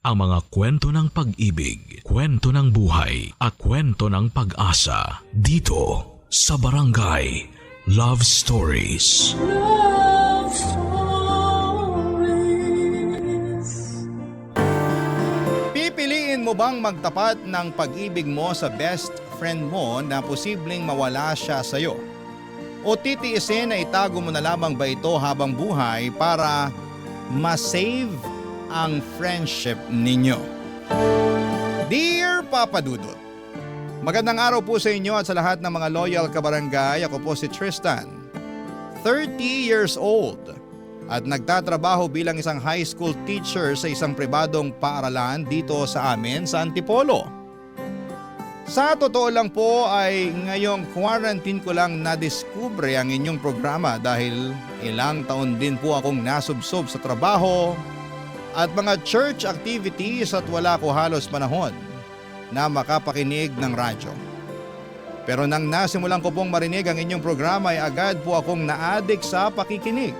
Ang mga kwento ng pag-ibig, kwento ng buhay, at kwento ng pag-asa dito sa Barangay Love Stories. Love Stories. Pipiliin mo bang magtapat ng pag-ibig mo sa best friend mo na posibleng mawala siya sa'yo? O titiisin na itago mo na lamang ba ito habang buhay para ma-save ang friendship ninyo? Dear Papa Dudut, magandang araw po sa inyo at sa lahat ng mga loyal kabarangay. Ako po si Tristan, 30 years old at nagtatrabaho bilang isang high school teacher sa isang pribadong paaralan dito sa amin sa Antipolo. Sa totoo lang po ay ngayong quarantine ko lang nadiskubre ang inyong programa dahil ilang taon din po akong nasubsob sa trabaho at mga church activities at wala ko halos panahon na makapakinig ng radyo. Pero nang nasimulan ko pong marinig ang inyong programa ay agad po akong na-addict sa pakikinig.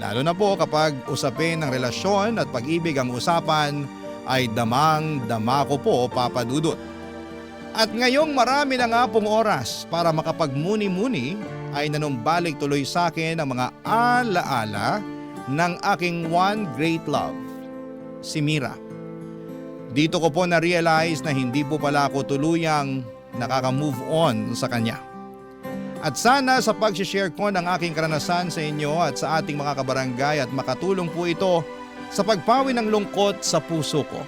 Lalo na po kapag usapin ng relasyon at pag-ibig ang usapan ay damang-dama ko po, Papa Dudut. At ngayong marami na nga pong oras para makapagmuni-muni ay nanumbalik tuloy sa akin ang mga alaala ng aking one great love, si Mira. Dito ko po na-realize na hindi po pala ako tuluyang nakaka-move on sa kanya. At sana sa pag-share ko ng aking karanasan sa inyo at sa ating mga kabarangay at makatulong po ito sa pagpawi ng lungkot sa puso ko.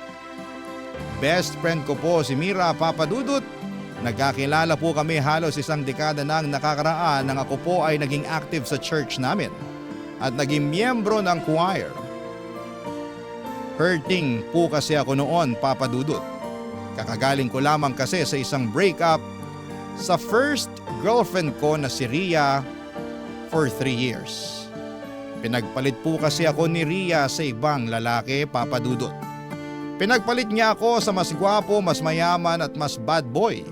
Best friend ko po si Mira, Papa Dudut. Nagkakilala po kami halos isang dekada nang nakakaraan nang ako po ay naging active sa church namin at naging miyembro ng choir. Hurting po kasi ako noon, Papa Dudut. Kakagaling ko lamang kasi sa isang breakup sa first girlfriend ko na si Ria for 3 years. Pinagpalit po kasi ako ni Ria sa ibang lalaki, Papa Dudut. Pinagpalit niya ako sa mas gwapo, mas mayaman at mas bad boy.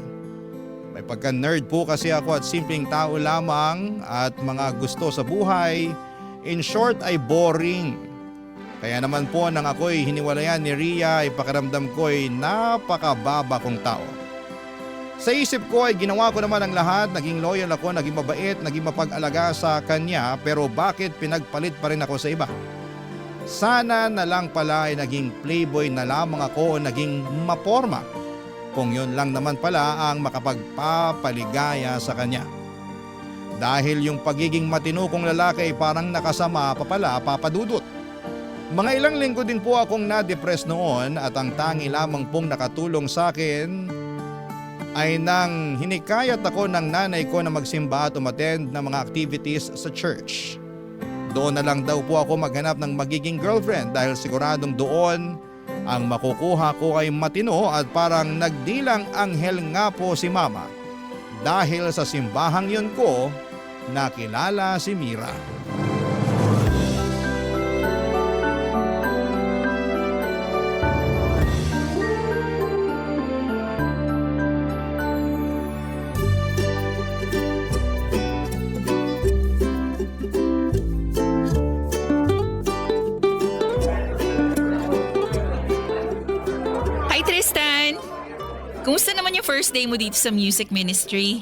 May pagka-nerd po kasi ako at simpleng tao lamang at mga gusto sa buhay. In short ay boring. Kaya naman po nang ako'y hiniwalayan ni Ria ay pakiramdam ko ay napakababa kong tao. Sa isip ko ay ginawa ko naman ang lahat, naging loyal ako, naging mabait, naging mapag-alaga sa kanya, pero bakit pinagpalit pa rin ako sa iba? Sana na lang pala ay naging playboy na lamang ako, naging maporma. Kung yun lang naman pala ang makapagpapaligaya sa kanya. Dahil yung pagiging matino kong lalaki ay parang nakasama pa pala, Papa Dudut. Mga ilang linggo din po akong na-depress noon at ang tangi lamang pong nakatulong sa akin ay nang hinikayat ako ng nanay ko na magsimba at umattend ng mga activities sa church. Doon na lang daw po ako maghanap ng magiging girlfriend dahil siguradong doon ang makukuha ko ay matino at parang nagdilang anghel nga po si Mama. Dahil sa simbahang yun ko, nakilala si Mira. Hi Tristan! Kumusta naman yung first day mo dito sa music ministry?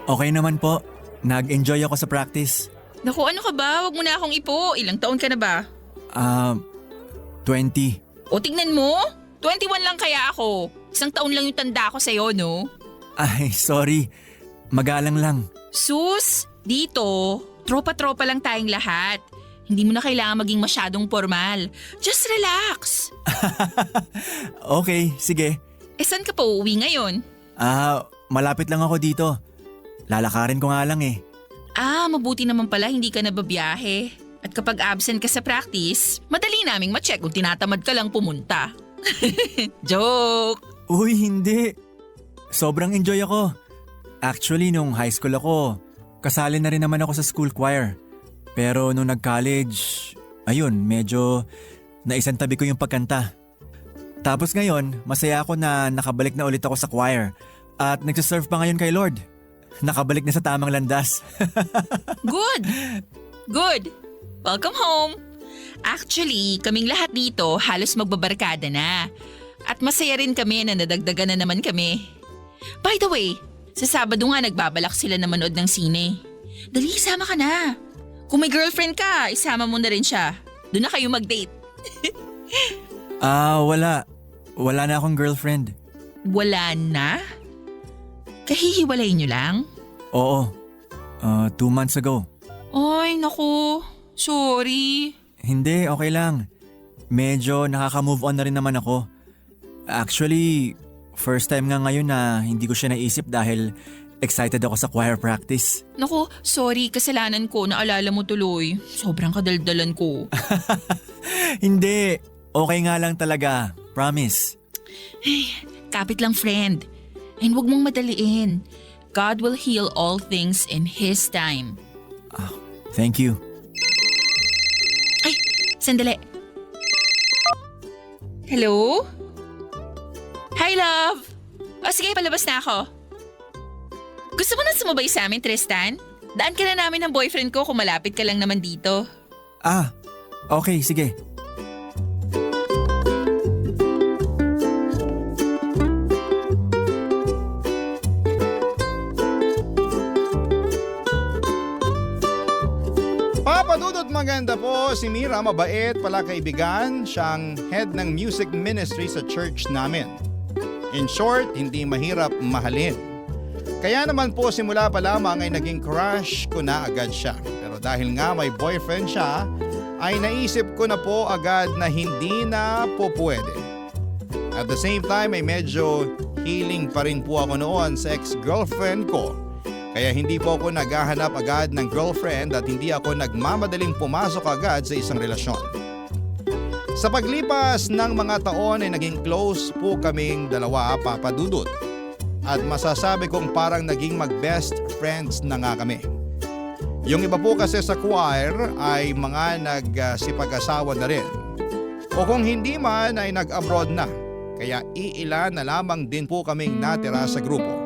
Okay naman po. Nag-enjoy ako sa practice. Naku, ano ka ba? Huwag mo na akong ipo. Ilang taon ka na ba? 20. O tingnan mo, 21 lang kaya ako. Isang taon lang yung tanda ko sa'yo, no? Ay, sorry. Magalang lang. Sus, dito, tropa-tropa lang tayong lahat. Hindi mo na kailangan maging masyadong formal. Just relax. Okay, sige. Saan ka pa uuwi ngayon? Malapit lang ako dito. Lalakarin ko nga lang eh. Mabuti naman pala hindi ka nababiyahe. At kapag absent ka sa practice, madali naming ma-check kung tinatamad ka lang pumunta. Joke! Uy, hindi. Sobrang enjoy ako. Actually, nung high school ako, kasali na rin naman ako sa school choir. Pero nung nag-college, ayun, medyo naisantabi ko yung pagkanta. Tapos ngayon, masaya ako na nakabalik na ulit ako sa choir at nagsaserve pa ngayon kay Lord. Nakabalik na sa tamang landas. Good! Good! Welcome home! Actually, kaming lahat dito halos magbabarkada na. At masaya rin kami na nadagdagan na naman kami. By the way, sa Sabado nga nagbabalak sila na manood ng sine. Dali, isama ka na. Kung may girlfriend ka, isama mo na rin siya. Doon na kayo mag-date. Wala. Wala na akong girlfriend. Wala na? Kahihiwalay niyo lang? Oo. 2 months ago. Ay, naku. Sorry. Hindi, okay lang. Medyo nakaka-move on na rin naman ako. Actually, first time nga ngayon na hindi ko siya naisip dahil excited ako sa choir practice. Naku, sorry. Kasalanan ko. Naalala mo tuloy. Sobrang kadaldalan ko. Hindi. Okay nga lang talaga. Promise. Kapit lang, friend. And huwag mong madaliin. God will heal all things in His time. Thank you. Ay, sandali. Hello? Hi, love! O sige, palabas na ako. Gusto mo na sumabay sa amin, Tristan? Daan ka na namin ng boyfriend ko kung malapit ka lang naman dito. Okay, sige. Papa Dudut, maganda po. Si Mira, mabait pala kaibigan. Siyang head ng music ministry sa church namin. In short, hindi mahirap mahalin. Kaya naman po simula pa lamang ay naging crush ko na agad siya. Pero dahil nga may boyfriend siya, ay naisip ko na po agad na hindi na po pwede. At the same time ay medyo healing pa rin po ako noon sa ex-girlfriend ko. Kaya hindi po ako naghahanap agad ng girlfriend at hindi ako nagmamadaling pumasok agad sa isang relasyon. Sa paglipas ng mga taon ay naging close po kaming dalawa, Papa Dudut. At masasabi kong parang naging mag-best friends na nga kami. Yung iba po kasi sa choir ay mga nagsipag-asawa na rin. O kung hindi man ay nag-abroad na. Kaya iilan na lamang din po kaming natira sa grupo.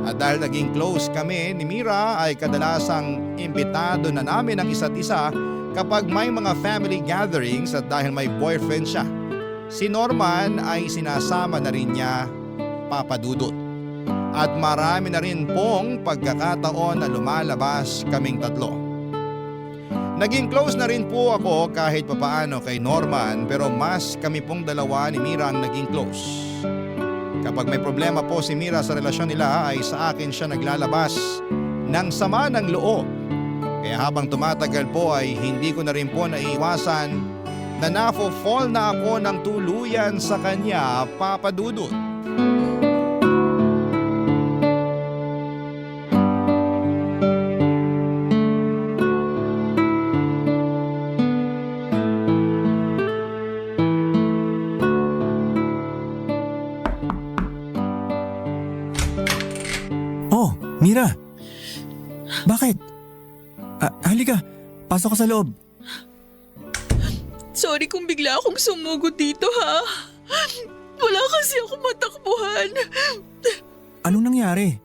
At dahil naging close kami ni Mira ay kadalasang imbitado na namin ang isa't isa kapag may mga family gatherings at dahil may boyfriend siya. Si Norman ay sinasama na rin niya, Papa Dudut. At marami na rin pong pagkakataon na lumalabas kaming tatlo. Naging close na rin po ako kahit papaano kay Norman pero mas kami pong dalawa ni Mira ang naging close. Kapag may problema po si Mira sa relasyon nila ay sa akin siya naglalabas ng sama ng loob. Kaya habang tumatagal po ay hindi ko na rin po naiiwasan na nafo-fall na ako ng tuluyan sa kanya, Papa Dudut. Mira! Bakit? Halika, pasok ka sa loob. Sorry kung bigla akong sumugod dito, ha? Wala kasi ako matakbuhan. Anong nangyari?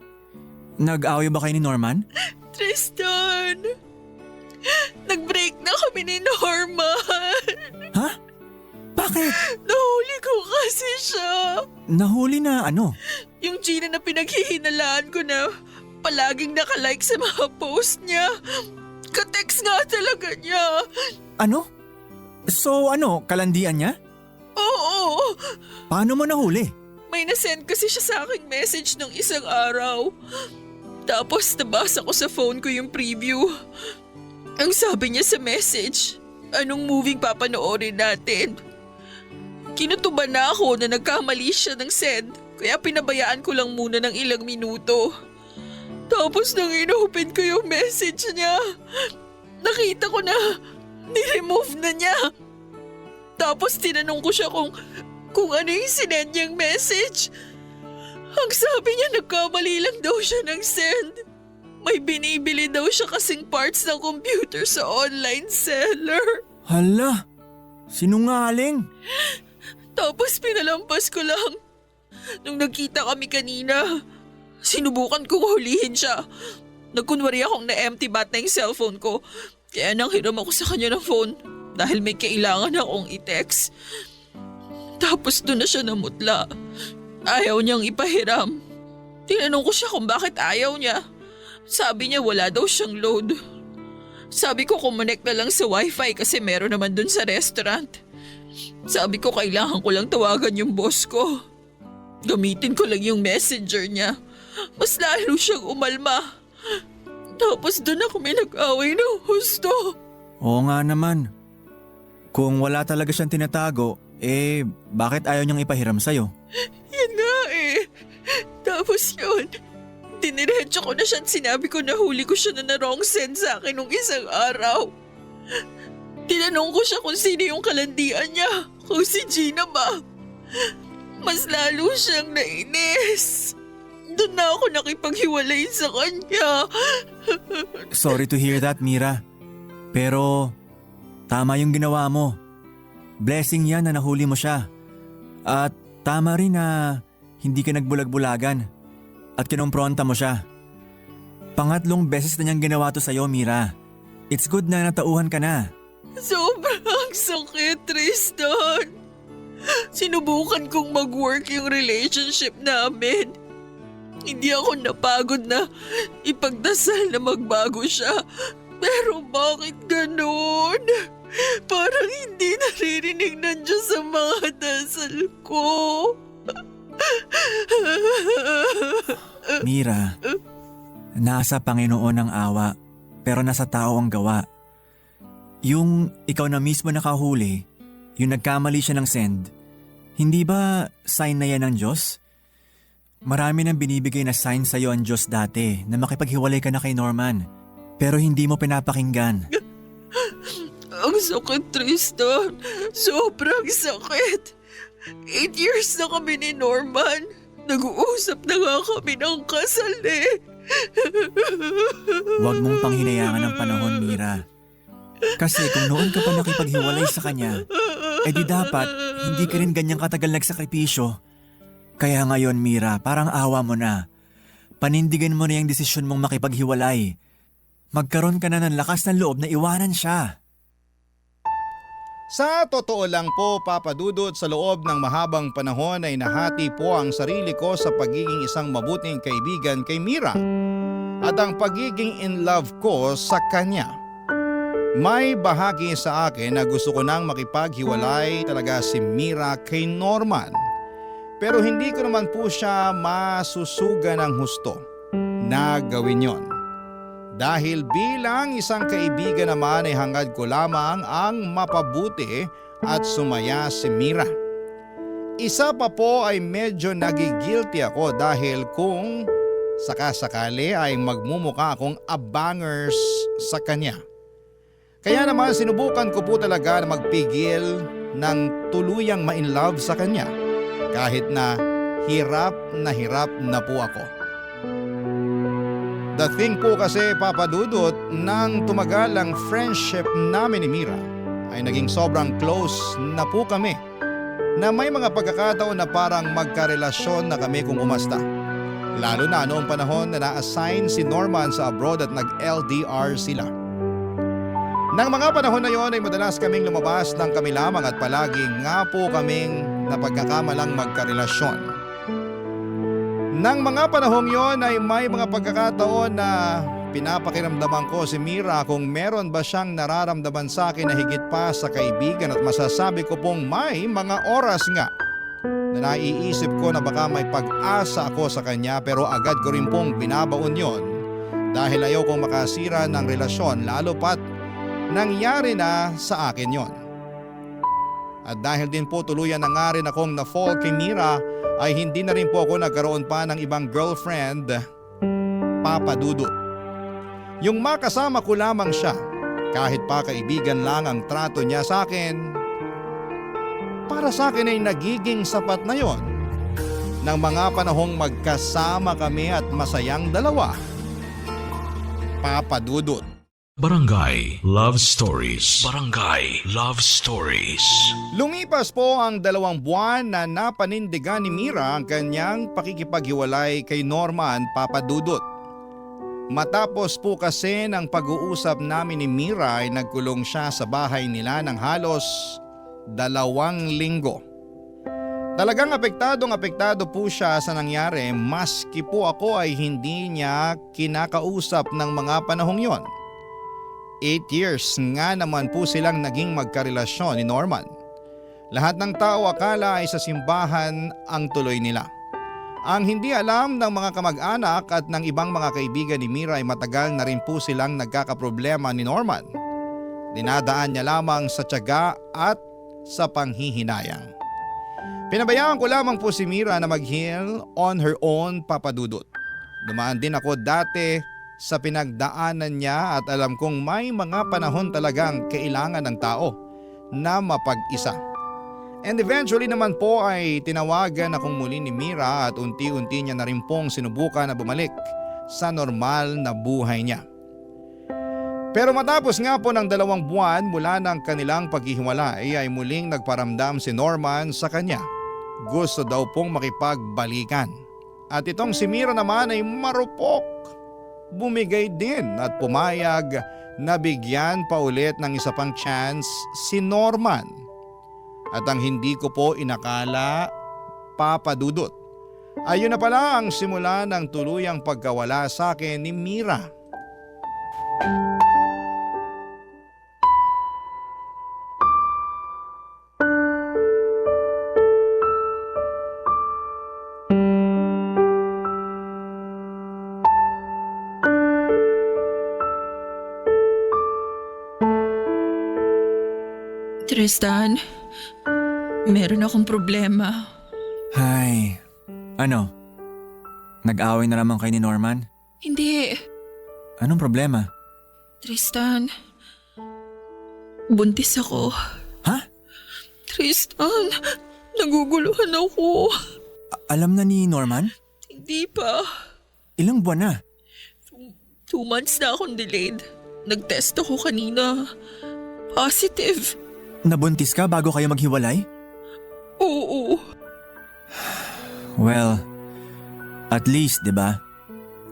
Nag-away ba kayo ni Norman? Tristan! Nag-break na kami ni Norman. Ha? Bakit? Nahuli ko kasi siya. Nahuli na ano? Yung Gina na pinaghihinalaan ko na palaging nakalike sa mga post niya. Ka-text nga talaga niya. Ano? So ano, kalandian niya? Oo. Paano mo nahuli? May nasend kasi siya sa aking message nung isang araw. Tapos nabasa ko sa phone ko yung preview. Ang sabi niya sa message, anong movie papanoorin natin? Kinutuban na ako na nagkamali siya ng send, kaya pinabayaan ko lang muna ng ilang minuto. Tapos nang inopen ko yung message niya, nakita ko na ni-remove na niya. Tapos tinanong ko siya kung ano yung sinend niyang message. Ang sabi niya nagkamali lang daw siya ng send. May binibili daw siya kasing parts ng computer sa online seller. Hala, sinungaling. Tapos pinalampas ko lang. Nung nagkita kami kanina, sinubukan kong hulihin siya. Nagkunwari akong na-empty bat na yung cellphone ko. Kaya nang hiram ako sa kanya ng phone, dahil may kailangan akong i-text. Tapos doon na siya namutla. Ayaw niyang ipahiram. Tinanong ko siya kung bakit ayaw niya. Sabi niya wala daw siyang load. Sabi ko connect na lang sa wifi kasi meron naman dun sa restaurant. Sabi ko kailangan ko lang tawagan yung boss ko. Gamitin ko lang yung messenger niya. Mas lalo siyang umalma. Tapos doon ako may nag-away ng husto. Oo nga naman. Kung wala talaga siyang tinatago, bakit ayaw niyang ipahiram sa'yo? Yan nga eh. Tapos yun, diniretso ko na siya at sinabi ko na huli ko siya na wrong send sa akin nung isang araw. Tinanong ko siya kung sino yung kalandian niya, kung si Gina ba. Mas lalo siyang nainis. Doon na ako nakipaghiwalay sa kanya. Sorry to hear that, Mira. Pero tama yung ginawa mo. Blessing yan na nahuli mo siya. At tama rin na hindi ka nagbulag-bulagan at kinumpronta mo siya. Pangatlong beses na niyang ginawa to sa'yo, Mira. It's good na natauhan ka na. Sobrang sakit, Tristan. Sinubukan kong mag-work yung relationship namin. Hindi ako napagod na ipagdasal na magbago siya. Pero bakit ganun? Parang hindi naririnig ng Diyos sa mga dasal ko. Mira, nasa Panginoon ang awa, pero nasa tao ang gawa. Yung ikaw na mismo nakahuli, yung nagkamali siya ng send, hindi ba sign na yan ng Diyos? Marami nang binibigay na sign sa'yo ang Diyos dati na makipaghiwalay ka na kay Norman, pero hindi mo pinapakinggan. Ang sakit, Tristan. Sobrang sakit. 8 years na kami ni Norman. Nag-uusap na nga kami ng kasal eh. Huwag mong panghinayangan ng panahon, Mira. Kasi kung noon ka pa nakipaghiwalay sa kanya, di dapat hindi ka rin ganyang katagal nagsakripisyo. Kaya ngayon, Mira, parang awa mo na. Panindigan mo na yung desisyon mong makipaghiwalay. Magkaroon ka na ng lakas ng loob na iwanan siya. Sa totoo lang po, Papa Dudut, sa loob ng mahabang panahon ay nahati po ang sarili ko sa pagiging isang mabuting kaibigan kay Mira at ang pagiging in love ko sa kanya. May bahagi sa akin na gusto ko nang makipaghiwalay talaga si Mira kay Norman. Pero hindi ko naman po siya masusugan ng husto na gawin yon. Dahil bilang isang kaibigan naman ay hangad ko lamang ang mapabuti at sumaya si Mira. Isa pa po ay medyo nagigilty ako dahil kung sakasakali ay magmumuka akong abangers sa kanya. Kaya naman sinubukan ko po talaga na magpigil ng tuluyang ma-inlove sa kanya kahit na hirap na po ako. The thing po kasi, Papa Dudut, nang tumagal ang friendship namin ni Mira ay naging sobrang close na po kami na may mga pagkakataon na parang magkarelasyon na kami kung umasta. Lalo na noong panahon na na-assign si Norman sa abroad at nag-LDR sila. Nang mga panahon na yon ay madalas kaming lumabas ng kami lamang at palagi nga po kaming napagkakamalang magkarelasyon. Nang mga panahong yon ay may mga pagkakataon na pinapakiramdaman ko si Mira kung meron ba siyang nararamdaman sa akin na higit pa sa kaibigan at masasabi ko pong may mga oras nga na naiisip ko na baka may pag-asa ako sa kanya pero agad ko rin pong binabaon yon dahil ayaw kong makasira ng relasyon lalo pat nangyari na sa akin yon. At dahil din po tuluyan na nga rin akong na-fall kay Mira ay hindi na rin po ako nagkaroon pa ng ibang girlfriend, Papa Dudut. Yung makasama ko lamang siya, kahit pa kaibigan lang ang trato niya sa akin, para sa akin ay nagiging sapat na yon. Nang mga panahong magkasama kami at masayang dalawa, Papa Dudut. Barangay Love Stories. Barangay Love Stories. Lumipas po ang 2 buwan na napanindigan ni Mira ang kanyang pakikipaghiwalay kay Norman, Papa Dudut. Matapos po kasi ng pag-uusap namin ni Mira ay nagkulong siya sa bahay nila ng halos 2 linggo. Talagang apektado po siya sa nangyari maski po ako ay hindi niya kinakausap ng mga panahong yon. 8 years nga naman po silang naging magkarelasyon ni Norman. Lahat ng tao akala ay sa simbahan ang tuloy nila. Ang hindi alam ng mga kamag-anak at ng ibang mga kaibigan ni Mira ay matagal na rin po silang nagkakaproblema ni Norman. Dinadaan niya lamang sa tiyaga at sa panghihinayang. Pinabayaan ko lamang po si Mira na mag-heal on her own, Papa Dudut. Dumaan din ako dati sa pinagdaanan niya at alam kong may mga panahon talagang kailangan ng tao na mapag-isa. And eventually naman po ay tinawagan akong muli ni Mira at unti-unti niya na rin pong sinubukan na bumalik sa normal na buhay niya. Pero matapos nga po ng 2 buwan mula ng kanilang paghihiwalay ay muling nagparamdam si Norman sa kanya. Gusto daw pong makipagbalikan. At itong si Mira naman ay marupok. Bumigay din at pumayag na bigyan pa ulit ng isa pang chance si Norman. At ang hindi ko po inakala, Papa Dudut, ayun na pala ang simula ng tuluyang pagkawala sa akin ni Mira. Tristan, meron akong problema. Hay, ano? Nag-away na naman kayo ni Norman? Hindi, Anong problema? Tristan. Buntis ako. Ha? Tristan, naguguluhan ako. Alam na ni Norman? Hindi pa. Ilang buwan na? 2 months na akong delayed. Nag-test ako kanina. Positive. Nabuntis ka bago kayo maghiwalay? Oo. Well, at least, 'di ba?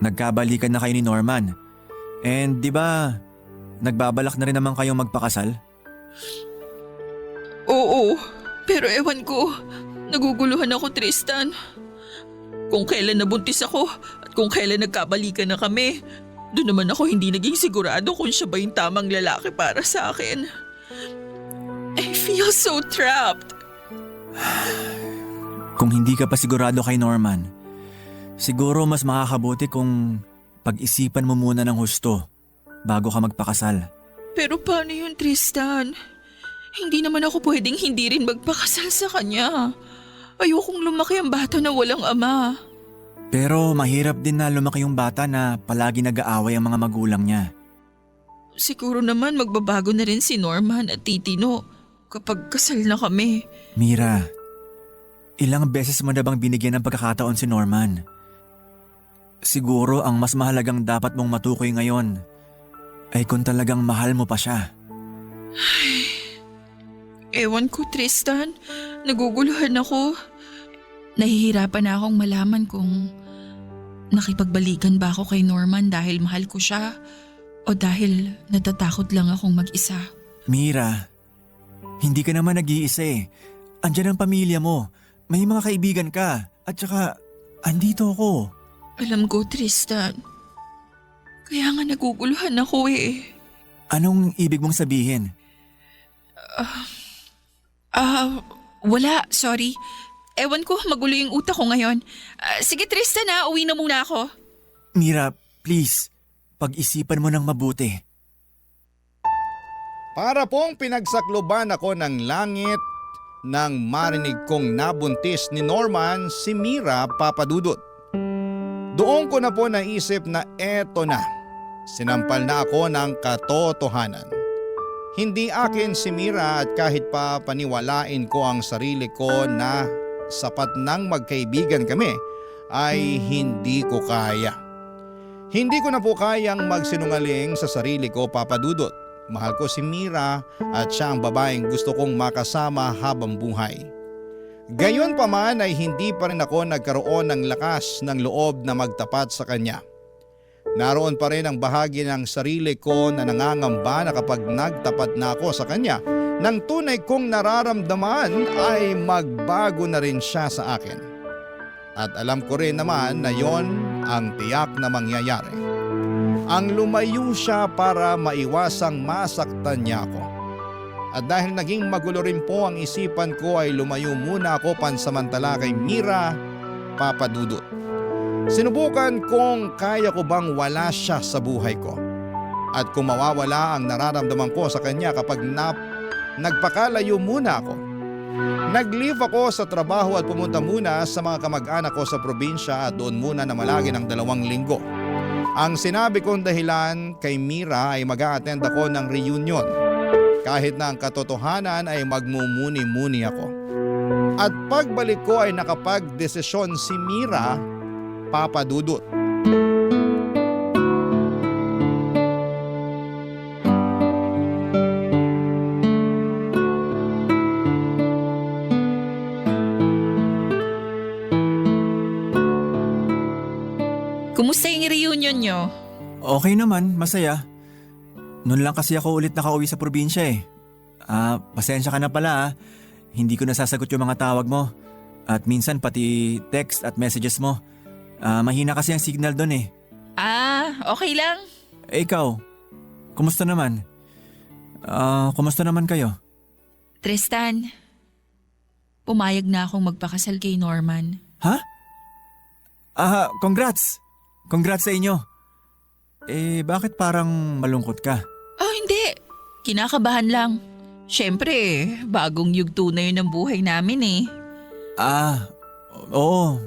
Nagkabalikan na kayo ni Norman. And 'di ba, nagbabalak na rin naman kayong magpakasal? Oo. Pero ewan ko, naguguluhan ako, Tristan. Kung kailan nabuntis ako at kung kailan nagkabalikan na kami, doon naman ako hindi naging sigurado kung siya ba yung tamang lalaki para sa akin. I feel so trapped. Kung hindi ka pa sigurado kay Norman, siguro mas makakabuti kung pag-isipan mo muna ng husto bago ka magpakasal. Pero paano yun, Tristan? Hindi naman ako pwedeng hindi rin magpakasal sa kanya. Ayokong lumaki ang bata na walang ama. Pero mahirap din na lumaki yung bata na palagi nag-aaway ang mga magulang niya. Siguro naman magbabago na rin si Norman at Titino kapag kasal na kami. Mira, ilang beses mo na bang binigyan ng pagkakataon si Norman? Siguro ang mas mahalagang dapat mong matukoy ngayon ay kung talagang mahal mo pa siya. Ewan ko, Tristan. Naguguluhan ako. Nahihirapan na akong malaman kung nakipagbalikan ba ako kay Norman dahil mahal ko siya o dahil natatakot lang akong mag-isa. Mira, hindi ka naman nag-iisa eh. Andiyan ang pamilya mo. May mga kaibigan ka. At saka, andito ako. Alam ko, Tristan. Kaya nga naguguluhan ako eh. Anong ibig mong sabihin? Wala, sorry. Ewan ko, magulo yung utak ko ngayon. Sige Tristan na, uwi na muna ako. Mira, please, pag-isipan mo ng mabuti. Para pong pinagsakloban ako ng langit nang marinig kong nabuntis ni Norman si Mira, Papa Dudut. Doon ko na po naisip na eto na, sinampal na ako ng katotohanan. Hindi akin si Mira at kahit pa paniwalain ko ang sarili ko na sapat nang magkaibigan kami ay hindi ko kaya. Hindi ko na po kayang magsinungaling sa sarili ko, Papa Dudut. Mahal ko si Mira at siya ang babaeng gusto kong makasama habang buhay. Gayon pa man ay hindi pa rin ako nagkaroon ng lakas ng loob na magtapat sa kanya. Naroon pa rin ang bahagi ng sarili ko na nangangamba na kapag nagtapat na ako sa kanya, nang tunay kong nararamdaman ay magbago na rin siya sa akin. At alam ko rin naman na yon ang tiyak na mangyayari. Ang lumayo siya para maiwasang masaktan niya ako. At dahil naging magulo rin po ang isipan ko ay lumayo muna ako pansamantala kay Mira, Papa Dudut. Sinubukan kung kaya ko bang wala siya sa buhay ko. At kung mawawala ang nararamdaman ko sa kanya kapag nagpakalayo muna ako. Nag-leave ako sa trabaho at pumunta muna sa mga kamag-anak ko sa probinsya at doon muna namalagi ng 2 linggo. Ang sinabi kong dahilan kay Mira ay mag-a-attend ako ng reunion. Kahit na ang katotohanan ay magmumuni-muni ako. At pagbalik ko ay nakapag-desisyon si Mira, Papa Dudut. Kumusta yung reunion nyo? Okay naman, masaya. Noon lang kasi ako ulit nakauwi sa probinsya eh. Pasensya ka na pala ah. Hindi ko nasasagot yung mga tawag mo. At minsan pati text at messages mo. Mahina kasi ang signal doon eh. Okay lang. Ikaw, kumusta naman? Kumusta naman kayo? Tristan, pumayag na akong magpakasal kay Norman. Ha? Congrats! Congrats sa inyo. Bakit parang malungkot ka? Oh, hindi. Kinakabahan lang. Siyempre, bagong yugto na yun ang buhay namin eh. Oo.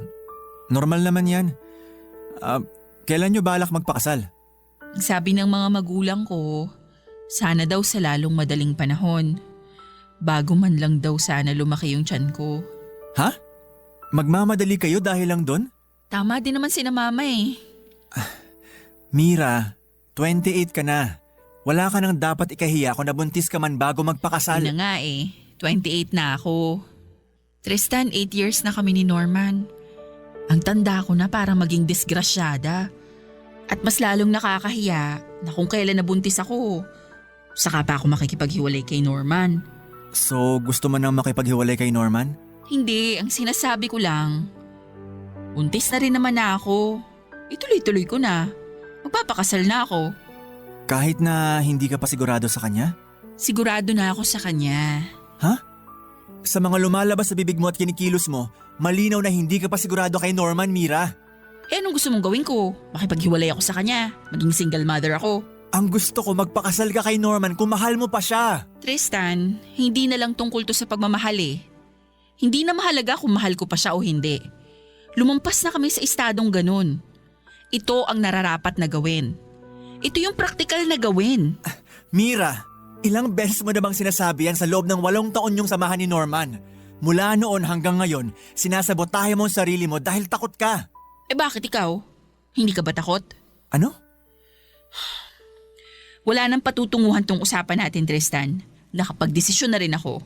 Normal naman yan. Kailan nyo balak magpakasal? Ang sabi ng mga magulang ko, sana daw sa lalong madaling panahon. Bago man lang daw sana lumaki yung tiyan ko. Ha? Magmamadali kayo dahil lang doon? Tama din naman sina mama eh. Mira, 28 ka na. Wala ka nang dapat ikahiya kung nabuntis ka man bago magpakasal. Yun na nga eh, 28 na ako. Tristan, 8 years na kami ni Norman. Ang tanda ko na para maging disgrasyada. At mas lalong nakakahiya na kung kailan nabuntis ako, saka pa ako makikipaghiwalay kay Norman. So gusto mo nang makipaghiwalay kay Norman? Hindi, ang sinasabi ko lang, buntis na rin naman na ako. Ituloy-tuloy ko na. Magpapakasal na ako. Kahit na hindi ka pa sigurado sa kanya? Sigurado na ako sa kanya. Ha? Sa mga lumalabas sa bibig mo at kinikilos mo, malinaw na hindi ka pa sigurado kay Norman, Mira. Anong gusto mong gawin ko? Makipaghiwalay ako sa kanya. Maging single mother ako. Ang gusto ko magpakasal ka kay Norman kung mahal mo pa siya. Tristan, hindi na lang tungkol to sa pagmamahal eh. Hindi na mahalaga kung mahal ko pa siya o hindi. Lumampas na kami sa estadong ganun. Ito ang nararapat na gawin. Ito yung praktikal na gawin. Mira, ilang beses mo na bang sinasabi yan sa loob ng 8 taon yung samahan ni Norman? Mula noon hanggang ngayon, sinasabotahe mo ang sarili mo dahil takot ka. Bakit ikaw? Hindi ka ba takot? Ano? Wala nang patutunguhan tong usapan natin, Tristan. Nakapagdesisyon na rin ako.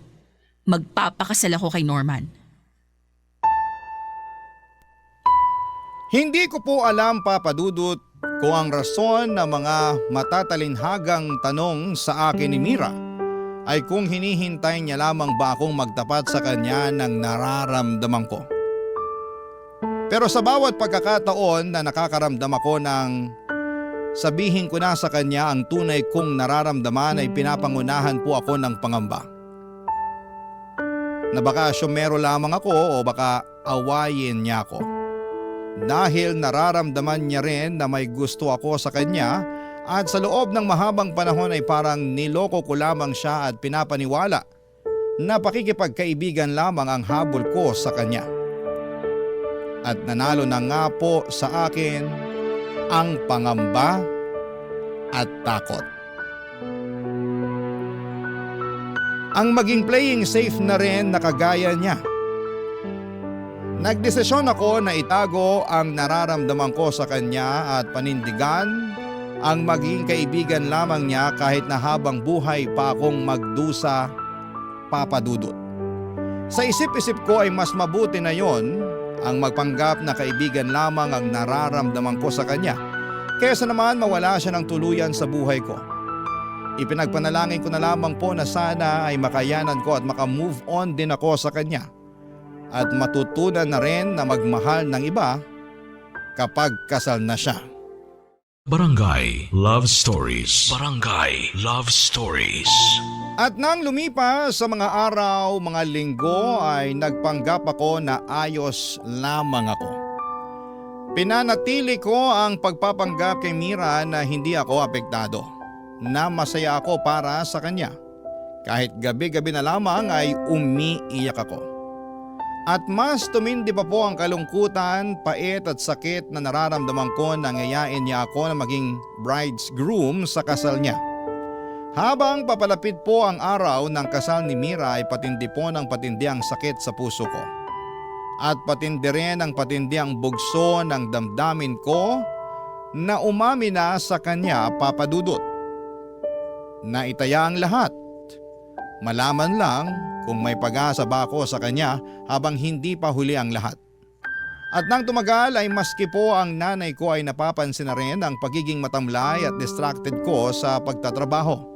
Magpapakasal ako kay Norman. Hindi ko po alam, Papa Dudut, kung ang rason ng mga matatalinhagang tanong sa akin ni Mira ay kung hinihintay niya lamang ba akong magtapat sa kanya ng nararamdaman ko. Pero sa bawat pagkakataon na nakakaramdam ako ng sabihin ko na sa kanya ang tunay kong nararamdaman ay pinapangunahan po ako ng pangamba. Na baka asyumero lamang ako o baka awayin niya ako. Dahil nararamdaman niya rin na may gusto ako sa kanya at sa loob ng mahabang panahon ay parang niloko ko lamang siya at pinapaniwala na pakikipagkaibigan lamang ang habol ko sa kanya. At nanalo na nga po sa akin ang pangamba at takot. Ang maging playing safe na rin na kagaya niya. Nagdesisyon ako na itago ang nararamdaman ko sa kanya at panindigan ang maging kaibigan lamang niya kahit na habang buhay pa akong magdusa, Papa Dudut. Sa isip-isip ko ay mas mabuti na yon ang magpanggap na kaibigan lamang ang nararamdaman ko sa kanya Kesa naman mawala siya ng tuluyan sa buhay ko. Ipinagpanalangin ko na lamang po na sana ay makayanan ko at makamove on din ako sa kanya. At matutunan na rin na magmahal ng iba kapag kasal na siya. Barangay Love Stories. Barangay Love Stories. At nang lumipas sa mga araw, mga linggo ay nagpanggap ako na ayos lamang ako. Pinanatili ko ang pagpapanggap kay Mira na hindi ako apektado, na masaya ako para sa kanya. Kahit gabi-gabi na lamang ay umiiyak ako. At mas tumindi pa po ang kalungkutan, pait at sakit na nararamdaman ko nang yayain niya ako na maging bride's groom sa kasal niya. Habang papalapit po ang araw ng kasal ni Mira ay patindi po ng patindi ang sakit sa puso ko. At patindi rin ang patindi ang bugso ng damdamin ko na umami na sa kanya, Papa Dudut. Naitaya ang lahat. Malaman lang kung may pag-asa ba ako sa kanya habang hindi pa huli ang lahat. At nang tumagal ay maski po ang nanay ko ay napapansin na rin ang pagiging matamlay at distracted ko sa pagtatrabaho.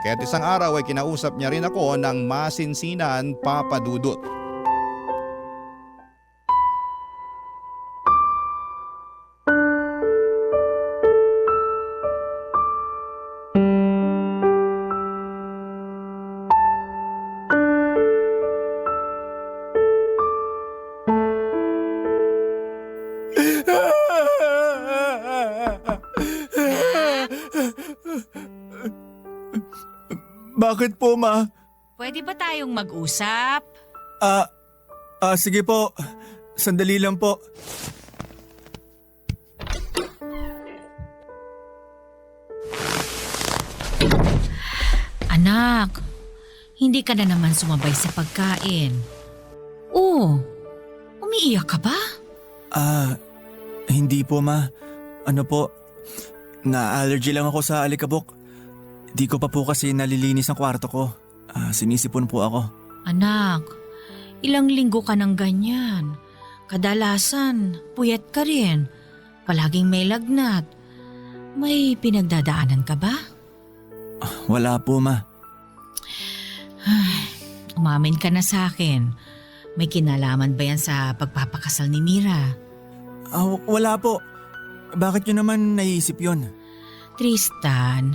Kaya't isang araw ay kinausap niya rin ako ng masinsinan, Papa Dudut. Bakit po, Ma? Pwede ba tayong mag-usap? Sige po. Sandali lang po. Anak, hindi ka na naman sumabay sa pagkain. Oh, umiiyak ka ba? Hindi po, Ma. Ano po, na-allergy lang ako sa alikabok. Di ko pa po kasi nalilinis ang kwarto ko. Sinisipon po ako. Anak, ilang linggo ka ng ganyan. Kadalasan, puyat ka rin. Palaging may lagnat. May pinagdadaanan ka ba? Wala po, Ma. Umamin ka na sa akin. May kinalaman ba yan sa pagpapakasal ni Mira? Wala po. Bakit nyo naman naisip yun? Tristan,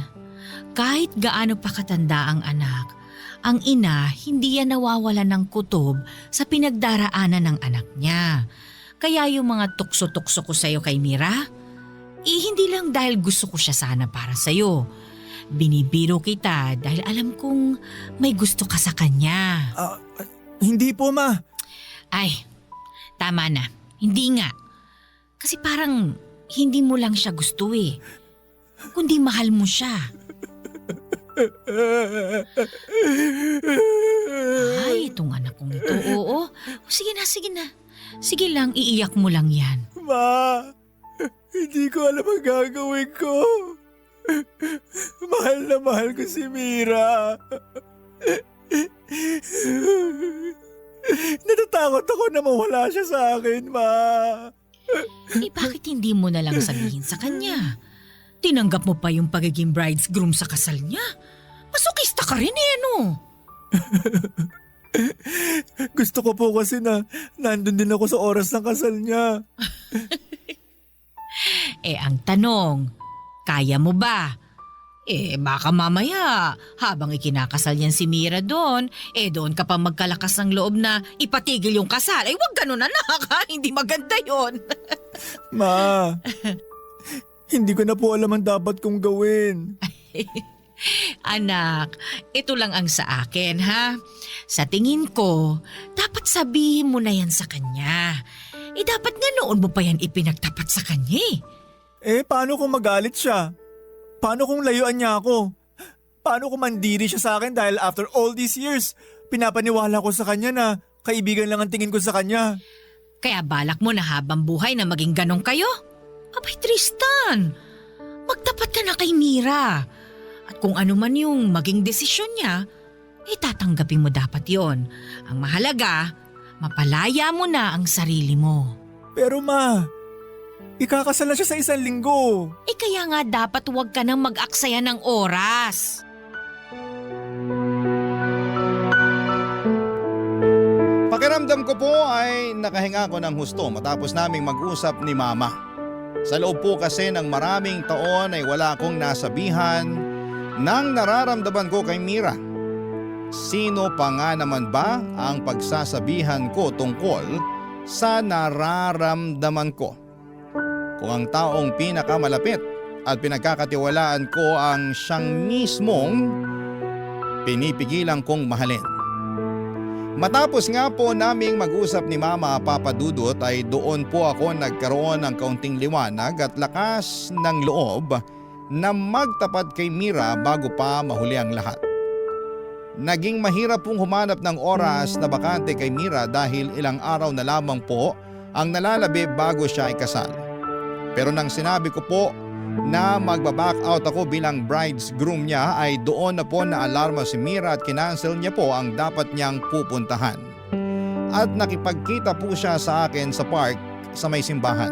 kahit gaano pa katanda ang anak, ang ina hindi yan nawawalan ng kutob sa pinagdaraanan ng anak niya. Kaya yung mga tukso-tukso ko sa'yo kay Mira, hindi lang dahil gusto ko siya sana para sa'yo. Binibiro kita dahil alam kong may gusto ka sa kanya. Hindi po, Ma. Ay, tama na. Hindi nga. Kasi parang hindi mo lang siya gusto eh. Kundi mahal mo siya. Ay, itong anak kong ito, oo. Sige na, sige na. Sige lang, iiyak mo lang yan. Ma, hindi ko alam ang gagawin ko. Mahal na mahal ko si Mira. Natatakot ako na mawala siya sa akin, Ma. Bakit hindi mo na lang sabihin sa kanya? Tinanggap mo pa yung pagiging bride's groom sa kasal niya. Masokista ka rin eh, ano? Gusto ko po kasi na nandun din ako sa oras ng kasal niya. Ang tanong, kaya mo ba? Baka mamaya, habang ikinakasal yan si Mira doon, doon ka pa magkalakas ng loob na ipatigil yung kasal. Wag ganun anak ha, hindi maganda yon. Ma, hindi ko na po alam ang dapat kong gawin. Anak, ito lang ang sa akin ha. Sa tingin ko, dapat sabihin mo na yan sa kanya. Dapat nga noon mo pa yan ipinagtapat sa kanya Paano kung magalit siya? Paano kung layuan niya ako? Paano kung mandiri siya sa akin dahil after all these years, pinapaniwala ko sa kanya na kaibigan lang ang tingin ko sa kanya? Kaya balak mo na habang buhay na maging ganong kayo? Abay Tristan, magtapat ka na kay Mira. At kung ano man yung maging desisyon niya, tatanggapin mo dapat yon. Ang mahalaga, mapalaya mo na ang sarili mo. Pero Ma, Ikakasal na siya sa 1 linggo. Kaya nga dapat huwag ka nang mag-aksaya ng oras. Pakiramdam ko po ay nakahinga ko ng husto matapos naming mag-usap ni Mama. Sa loob po kasi ng maraming taon ay wala akong nasabihan ng nararamdaman ko kay Mira. Sino pa nga naman ba ang pagsasabihan ko tungkol sa nararamdaman ko? Kung ang taong pinakamalapit at pinagkakatiwalaan ko ang siyang mismong pinipigilan kong mahalin. Matapos nga po naming mag-usap ni Mama Papa Dudut ay doon po ako nagkaroon ng kaunting liwanag at lakas ng loob na magtapat kay Mira bago pa mahuli ang lahat. Naging mahirap pong humanap ng oras na bakante kay Mira dahil ilang araw na lamang po ang nalalabi bago siya ikasal. Pero nang sinabi ko po na magbaback out ako bilang bridegroom niya ay doon na po naalarma si Mira at kinancel niya po ang dapat niyang pupuntahan. At nakipagkita po siya sa akin sa park sa may simbahan,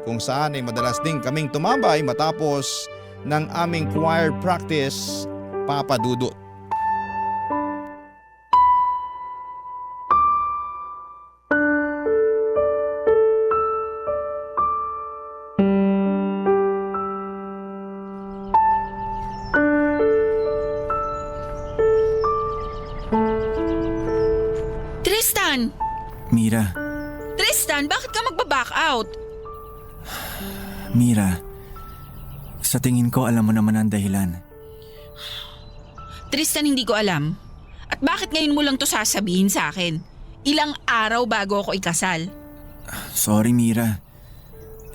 kung saan ay madalas din kaming tumambay matapos ng aming choir practice, Papa Dudut. Mira, Tristan, bakit ka magbaback out? Mira. Sa tingin ko alam mo naman ang dahilan. Tristan, hindi ko alam. At bakit ngayon mo lang to sasabihin sa akin? Ilang araw bago ako ikasal. Sorry Mira.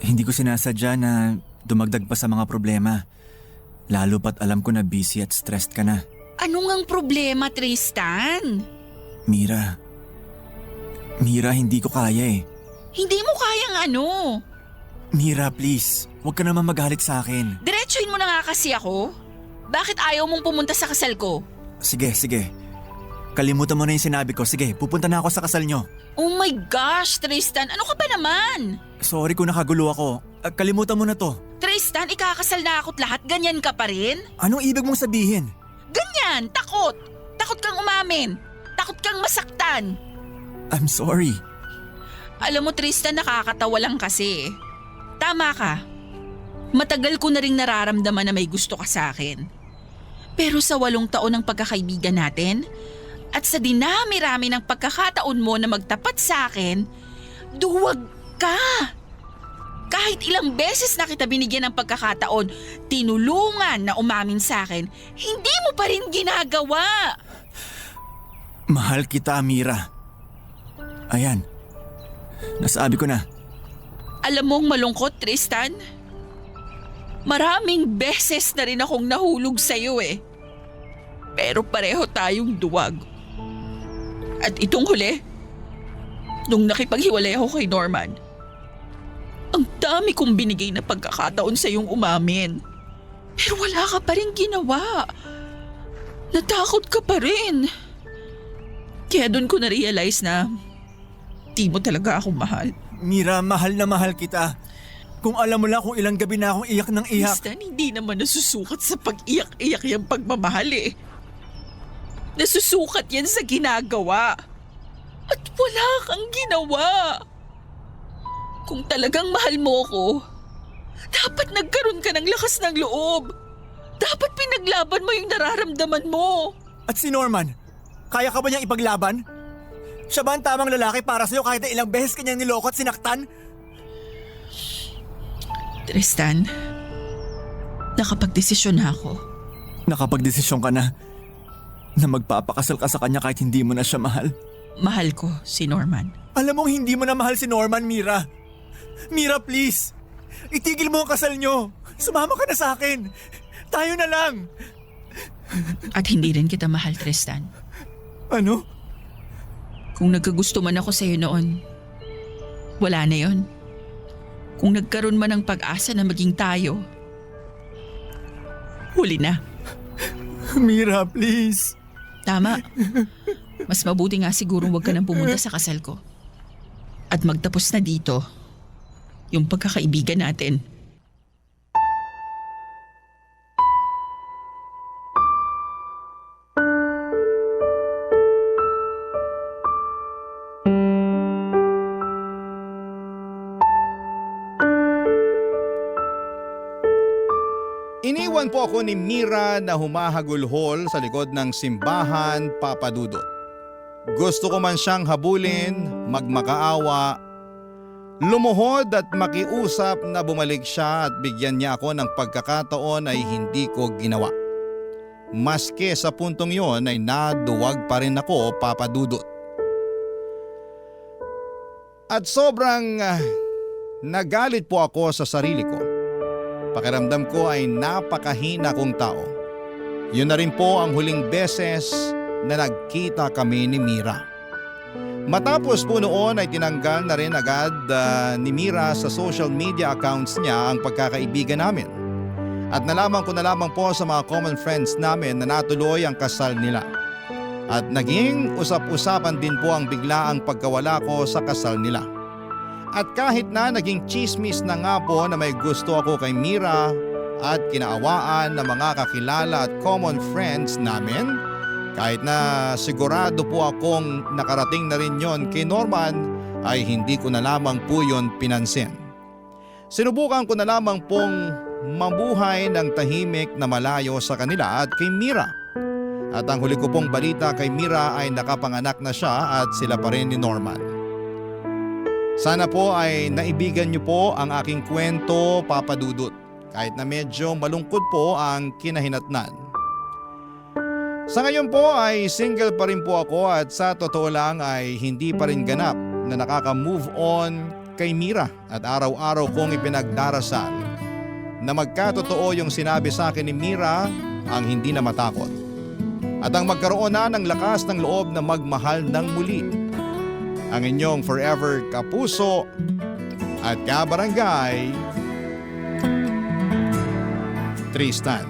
Hindi ko sinasadya na dumagdag pa sa mga problema. Lalo pat alam ko na busy at stressed ka na. Ano ngang problema, Tristan? Mira, hindi ko kaya eh. Hindi mo kayang ano? Mira, please. Huwag ka naman magalit sa akin. Diretsuhin mo na nga kasi ako. Bakit ayaw mong pumunta sa kasal ko? Sige. Kalimutan mo na yung sinabi ko. Sige, pupunta na ako sa kasal nyo. Oh my gosh, Tristan. Ano ka ba naman? Sorry kung nakagulo ako. Kalimutan mo na to. Tristan, ikakasal na ako't lahat. Ganyan ka pa rin? Anong ibig mong sabihin? Ganyan, takot. Takot kang umamin. Takot kang masaktan. I'm sorry. Alam mo, Tristan, nakakatawa lang kasi. Tama ka. Matagal ko na ring nararamdaman na may gusto ka sa akin. Pero sa 8 taon ng pagkakaibigan natin, at sa dinami-rami ng pagkakataon mo na magtapat sa akin, duwag ka. Kahit ilang beses na kita binigyan ng pagkakataon, tinulungan na umamin sa akin, hindi mo pa rin ginagawa. Mahal kita, Mira. Ayan. Nasabi ko na. Alam mong malungkot, Tristan? Maraming beses na rin akong nahulog sa'yo eh. Pero pareho tayong duwag. At itong huli, nung nakipaghiwalay ako kay Norman, ang dami kong binigay na pagkakataon sa iyong umamin. Pero wala ka pa rin ginawa. Natakot ka pa rin. Kaya doon ko na-realize na di mo talaga ako mahal. Mira, mahal na mahal kita. Kung alam mo lang kung ilang gabi na akong iyak ng iyak. Tristan, hindi naman nasusukat sa pag-iyak-iyak yung pagmamahal eh. Nasusukat yan sa ginagawa. At wala kang ginawa. Kung talagang mahal mo ko, dapat nagkaroon ka ng lakas ng loob. Dapat pinaglaban mo yung nararamdaman mo. At si Norman, kaya ka ba niyang ipaglaban? Siya ba ang tamang lalaki para sa'yo kahit na ilang beses kanyang niloko at sinaktan? Tristan, nakapagdesisyon na ako. Nakapagdesisyon ka na magpapakasal ka sa kanya kahit hindi mo na siya mahal? Mahal ko si Norman. Alam mong hindi mo na mahal si Norman, Mira. Mira, please. Itigil mo ang kasal nyo. Sumama ka na sa akin. Tayo na lang. At hindi rin kita mahal, Tristan. Ano? Kung nagkagusto man ako sa'yo noon, wala na yon. Kung nagkaroon man ng pag-asa na maging tayo, huli na. Mira, please. Tama. Mas mabuti nga siguro huwag ka nang pumunta sa kasal ko. At magtapos na dito. yung pagkakaibigan natin. Iniwan po ako ni Mira na humahagulhol sa likod ng simbahan, Papa Dudut. Gusto ko man siyang habulin, magmakaawa, lumuhod at makiusap na bumalik siya at bigyan niya ako ng pagkakataon ay hindi ko ginawa. Maske sa puntong yon ay naduwag pa rin ako, Papa Dudut. At sobrang nagalit po ako sa sarili ko. Pakiramdam ko ay napakahina kong tao. Yun na rin po ang huling beses na nagkita kami ni Mira. Matapos po noon ay tinanggal na rin agad ni Mira sa social media accounts niya ang pagkakaibigan namin. At nalaman ko na lamang po sa mga common friends namin na natuloy ang kasal nila. At naging usap-usapan din po ang biglaang pagkawala ko sa kasal nila. At kahit na naging chismis na nga po na may gusto ako kay Mira at kinaawaan ng mga kakilala at common friends namin, kahit na sigurado po akong nakarating na rin yon kay Norman, ay hindi ko na lamang po yon pinansin. Sinubukan ko na lamang pong mabuhay ng tahimik na malayo sa kanila at kay Mira. At ang huli ko pong balita kay Mira ay nakapanganak na siya at sila pa rin ni Norman. Sana po ay naibigan niyo po ang aking kwento, Papa Dudut, kahit na medyo malungkot po ang kinahinatnan. Sa ngayon po ay single pa rin po ako at sa totoo lang ay hindi pa rin ganap na nakaka-move on kay Mira at araw-araw kong ipinagdarasal na magkatotoo yung sinabi sa akin ni Mira ang hindi na matakot at ang magkaroon na ng lakas ng loob na magmahal ng muli. Ang inyong forever kapuso at kabarangay, Tristan.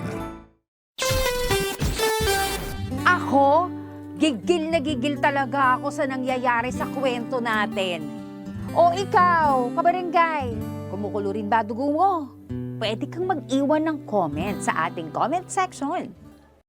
Ako, gigil na gigil talaga ako sa nangyayari sa kwento natin. O ikaw, kabarangay, kumukulo rin ba dugo mo? Pwede kang mag-iwan ng comment sa ating comment section.